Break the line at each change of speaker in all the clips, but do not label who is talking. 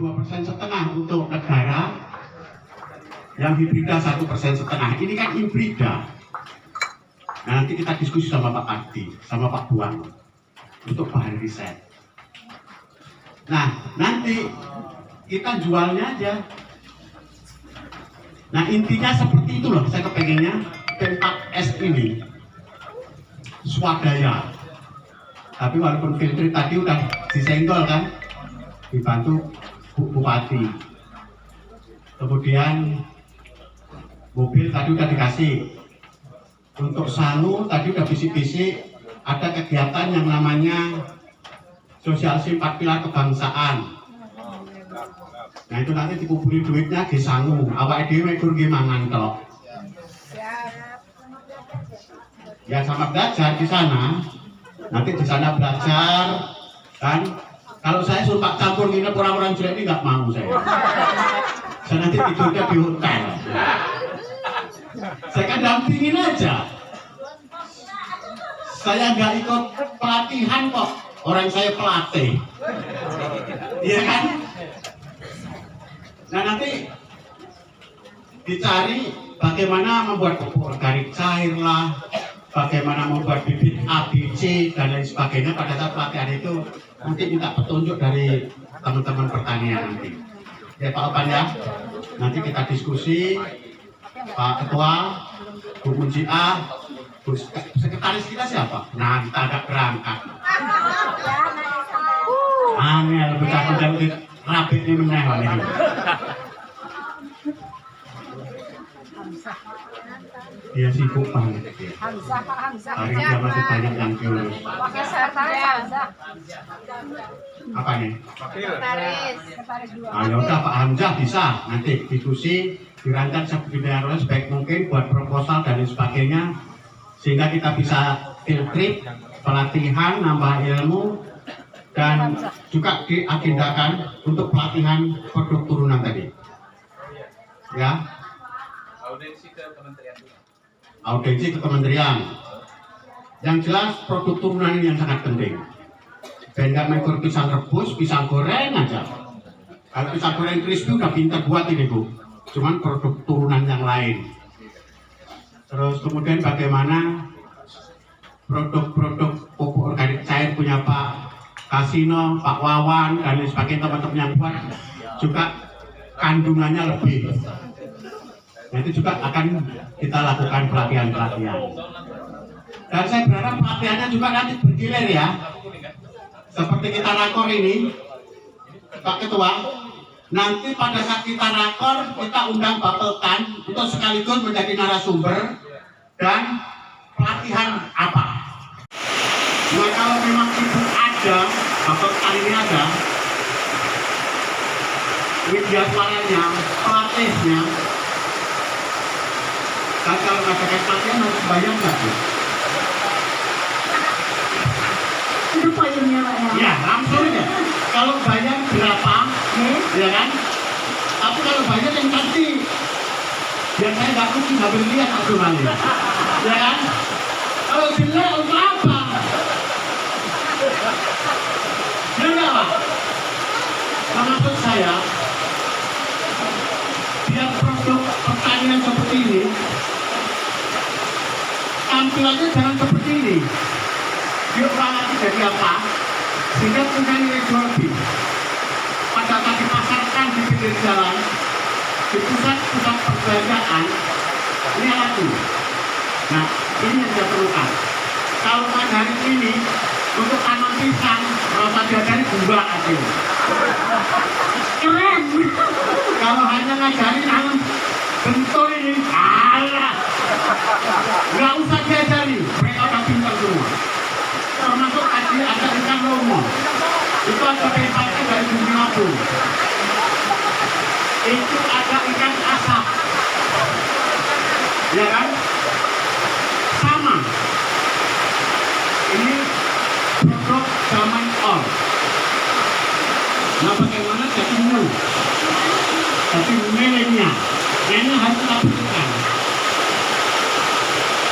2,5% untuk negara, yang hibrida 1,5%. Ini kan hibrida. Nah, nanti kita diskusi sama Pak Ardi, sama Pak Buang untuk bahan riset. Nah, nanti kita jualnya aja. Nah, intinya seperti itu loh. Saya kepengennya P4S ini swadaya. Tapi walaupun filter tadi udah disenggol kan, dibantu Bupati. Kemudian mobil tadi udah dikasih. Untuk Sanu tadi udah bisik-bisik ada kegiatan yang namanya sosialisasi 4 pilar kebangsaan. Nah itu nanti dikumpulin duitnya di Sanu. Awak dhewe kur nggih mangan tok. Ya sama belajar di sana. Nanti di sana belajar kan. Kalau saya suruh Pak campur nginep orang-orang jelek ini nggak mau saya. Saya nanti tidurnya di hotel. Saya kan dampingin aja. Saya nggak ikut pelatihan kok. Orang saya pelatih. Iya kan? Nah nanti dicari bagaimana membuat pupuk organik cair lah, bagaimana membuat bibit ABC dan lain sebagainya. Pada saat pelatihan itu nanti minta petunjuk dari teman-teman pertanian nanti. Ya Pak Opan ya, nanti kita diskusi. Pak Ketua, Bu Munjiah, sekretaris kita siapa? Nah kita agak berangkat. Angel bocah-bocah rapi ini meneh ini. Dia sibuk banget. Hari dia masih banyak yang diurus. Apa nih? Ayo udah Pak Hamzah bisa nanti diskusi dirancang sebenarnya sebaik mungkin buat proposal dan lain sebagainya sehingga kita bisa field trip, pelatihan, nambah ilmu dan juga diagendakan untuk pelatihan produk turunan tadi. Ya. Audiensi ke kementerian. Yang jelas produk turunan ini yang sangat penting. Dan nggak mengukur pisang rebus, pisang goreng aja. Kalau pisang goreng crispy udah pintar buat ini Bu. Cuman produk turunan yang lain. Terus kemudian bagaimana produk-produk pupuk organik cair punya Pak Kasino, Pak Wawan dan lain sebagainya teman-teman yang buat juga kandungannya lebih. Nah, itu juga akan kita lakukan pelatihan-pelatihan. Dan saya berharap pelatihannya juga nanti bergilir ya. Seperti kita rakor ini, Pak Ketua. Nanti pada saat kita rakor, kita undang Bapeltan untuk sekaligus menjadi narasumber dan pelatihan apa. Nah kalau memang ibu ada, Bapeltan ini ada, media suaranya, pelatihnya, dan kalau masyarakat pelatihan harus bayar nggak Bu?
Itu poinnya Pak ya?
Ya langsung ya. Kalau bayar berapa? Ya kan? Tapi kalau bayar yang cantik, biar saya nggak rugi nggak beli lihat aturannya, ya kan? Kalau jelek untuk apa? Ya enggak Pak? Nah, maksud saya, biar produk pertanian seperti ini, tampilannya jangan seperti ini. Dia orang lagi jadi apa? Sehingga punya nilai jual lebih. Pada saat dipasarkan di pinggir jalan, di pusat-pusat perbelanjaan, ini laku. Nah, ini yang kita perlukan. Kalau hari ini untuk tanam pisang, rasa diajari bunga aja.
Keren.
Kalau hanya ngajarin tanam bentuk ini, alah, nggak usah diajari. Mereka udah pintar semua. Termasuk tadi ada ikan lomo. Itu ada tempatnya dari bumi labu. Itu ada ikan asap, ya kan? Sama. Ini produk zaman old. Nah bagaimana jadi new? Jadi milenial. Ini harus kita berikan.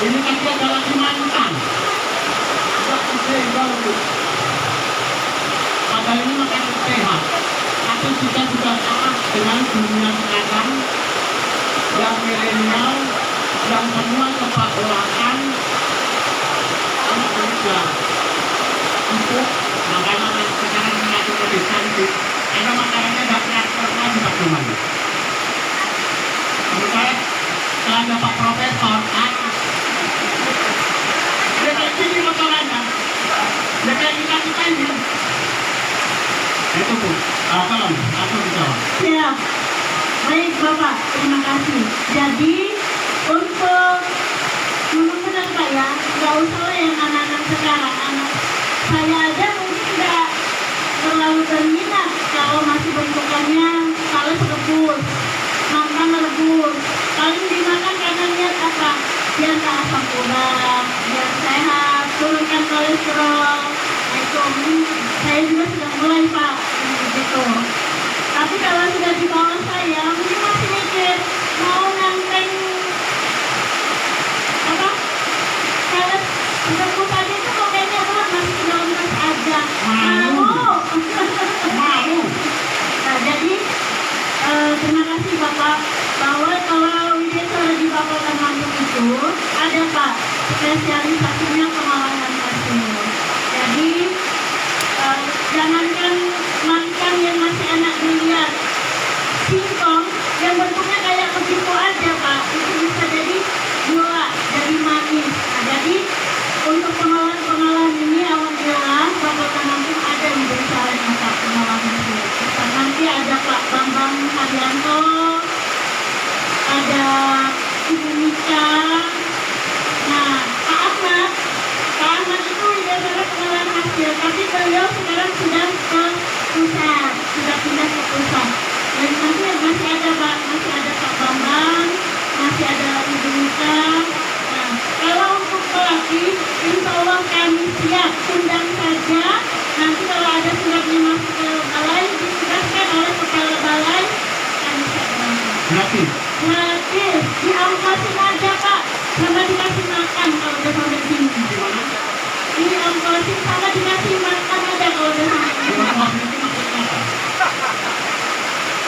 Ini tadi ada lagi mantan. Tidak bisa. Padahal ini makan sehat. Tapi kita juga taat dengan dunia sekarang yang milenial, yang semua kepakuan anak muda untuk makanan sekarang mengatur lebih cantik. Karena makanannya nggak pernah di rumah. Kemudian setelah Pak Profesor, dia kayak gini motorannya, dia kayak kita ini. Itu Bu, tolong aku dijawab.
Siap. Baik Bapak, terima kasih. Jadi untuk benar Pak ya, nggak usah lah yang anak-anak sekarang. Anak saya aja mungkin nggak terlalu berminat kalau masih bentukannya kalau rebus, makan rebus. Paling dimakan karena niat apa? Biar tak asam urat, biar sehat, turunkan kolesterol. Itu saya juga sudah mulai Pak gitu. Tapi kalau sudah di bawah saya, mungkin masih mikir mau nganteng apa? Kalau rebus aja itu kok kayaknya masih belum aja.
Mau.
Nah, jadi terima kasih Bapak bahwa kalau Widya di Bapak Lampung itu ada Pak spesialisasinya pengolahan hasil. Jadi jangankan makan yang masih anak dilihat, singkong yang bentuknya kayak begitu aja Pak, itu bisa jadi gula, jadi manis. Nah, jadi untuk pengolahan ini alhamdulillah Bapak Lampung ada di desa yang Pak pengolahan hasil. Nanti ada Pak Bambang Haryanto, ada Ibu Mika, nah Pak Ahmad itu adalah pengolahan hasil, tapi beliau sekarang sudah ke pusat, sudah pindah ke pusat. Dan nanti masih ada Pak, masih ada Pak Bambang, masih ada Ibu Mika. Nah, kalau untuk pelatih, insya Allah kami siap, undang saja. Nanti kalau ada suratnya masuk ke balai, ditugaskan oleh kepala balai, kami siap bantu.
Gratis.
Gratis, diongkosin aja Pak, sama dikasih makan kalau udah sampai sini.
Gimana?
Diongkosin sama dikasih makan aja kalau udah sampai sini.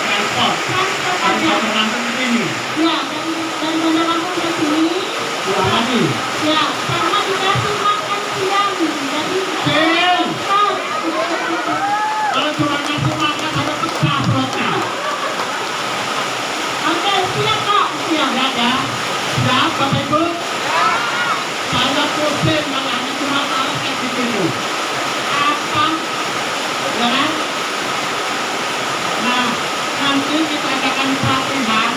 Transport.
Transport aja.
Transport langsung ke sini.
Ya, dan Bandar Lampung ke sini.
Pulang lagi.
Ya, sama dikasih makan siang. Jadi
Siang. Kalau cuma ngasih makan ada pecah perutnya.
Oke, siap Pak. Siap.
Ya. Siap, Bapak Ibu? Saya pusing kalau hanya cuma taruh kayak gitu. Apa? Ya kan? Nah, nanti kita adakan pelatihan.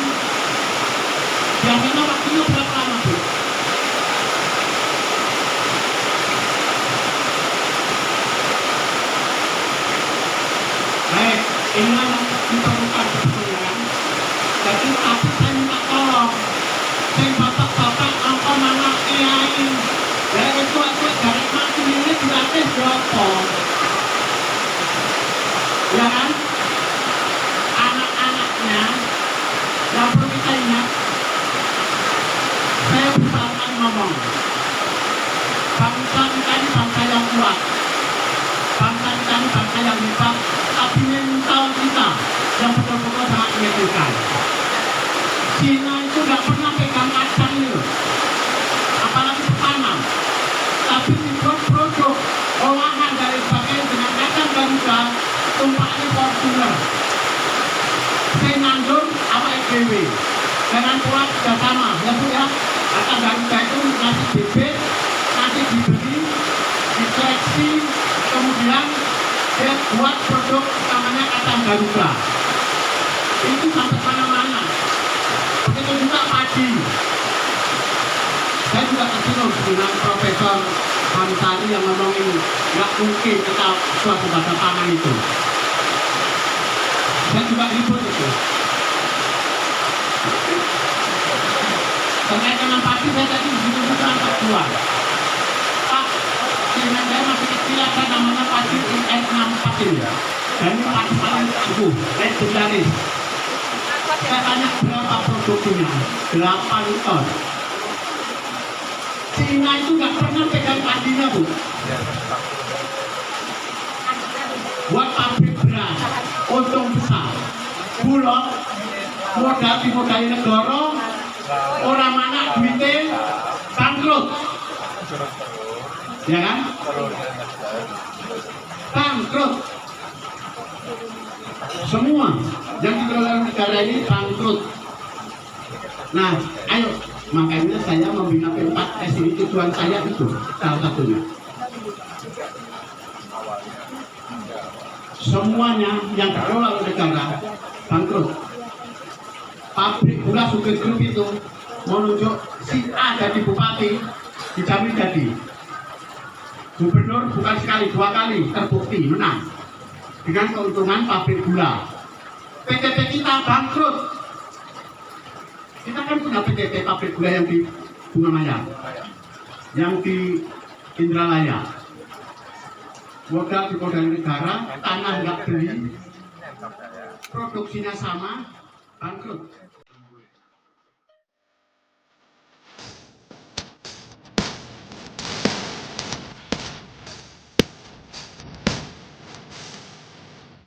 Biasanya waktunya berapa lama, Bu? Baik, inilah yang diperlukan sebetulnya. Jadi aku saya minta tolong, sing bapak-bapak apa mana kiai, ya itu dari makin ini dilatih berapa? Ya kan? Anak-anaknya yang perlu kita ingat, saya misalkan ngomong, bangsa kita ini bangsa yang kuat, bangsa kita ini bangsa yang hebat, tapi mental kita yang betul-betul sangat menyedihkan. Cina itu nggak pernah pegang kacang itu, apalagi petanam, tapi dibuat produk olahan dari sebagainya dengan kacang Garuda, tumpahnya Fortuner. Saya nanggung awal EGW dengan pula kerjasama, ya Bu ya. Kacang Garuda itu ngasih bibit, nanti dibeli, diseleksi, kemudian dia buat produk utamanya kacang Garuda. Itu sampai mana-mana. Begitu juga padi. Saya juga tersinggung dengan Profesor Hamsari yang ngomongin nggak mungkin kita suatu badan pangan itu. Saya juga ribut itu. Terkait dengan padi saya tadi begitu juga angkat dua. Pak, dengan saya masih kecil ada namanya padi IN64 ini. Dan ini padi paling tangguh, legendaris. Saya tanya berapa produksinya? 8 ton. Cina itu nggak pernah pegang padinya, Bu. Buat pabrik beras, untung besar. Bulog modal dimodali negara ora manak duite bangkrut. Ya kan? Bangkrut. Semua yang dikelola negara ini bangkrut. Nah, ayo, makanya saya membina P4S ini, tujuan saya itu salah satunya. Semuanya yang dikelola oleh negara bangkrut. Pabrik gula Sugeng Group itu menunjuk si A jadi bupati, dijamin jadi gubernur bukan sekali, 2 kali terbukti menang dengan keuntungan pabrik gula. PTT kita bangkrut. Kita kan punya PTT pabrik gula yang di Bunga Maya, yang di Indralaya. Modal dimodali negara, tanah nggak beli, produksinya sama, bangkrut.